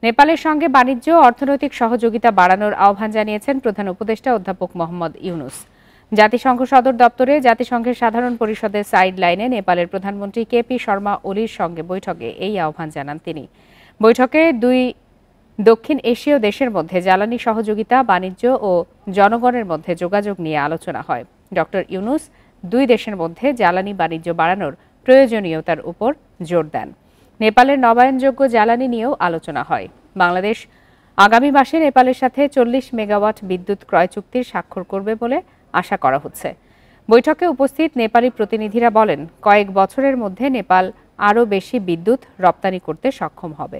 নেপালের সঙ্গে বাণিজ্য ও অর্থনৈতিক সহযোগিতা বাড়ানোর আহ্বান জানিয়েছেন প্রধান উপদেষ্টা অধ্যাপক মোহাম্মদ ইউনুস। জাতিসংঘ সদর দপ্তরে জাতিসংঘের সাধারণ পরিষদের সাইড লাইনে নেপালের প্রধানমন্ত্রী কেপি শর্মা ওলির সঙ্গে বৈঠকে এই আহ্বান জানান তিনি। বৈঠকে দুই দক্ষিণ এশীয় দেশের মধ্যে জ্বালানি সহযোগিতা, বাণিজ্য ও জনগণের মধ্যে যোগাযোগ নিয়ে আলোচনা হয়। ডক্টর ইউনুস দুই দেশের মধ্যে জ্বালানি বাণিজ্য বাড়ানোর প্রয়োজনীয়তার উপর জোর দেন। নেপালের নবায়নযোগ্য জ্বালানি নিয়েও আলোচনা হয়। বাংলাদেশ আগামী মাসে নেপালের সাথে 40 মেগাওয়াট বিদ্যুৎ ক্রয় চুক্তির স্বাক্ষর করবে বলে আশা করা হচ্ছে। বৈঠকে উপস্থিত নেপালি প্রতিনিধিরা বলেন, কয়েক বছরের মধ্যে নেপাল আরও বেশি বিদ্যুৎ রপ্তানি করতে সক্ষম হবে।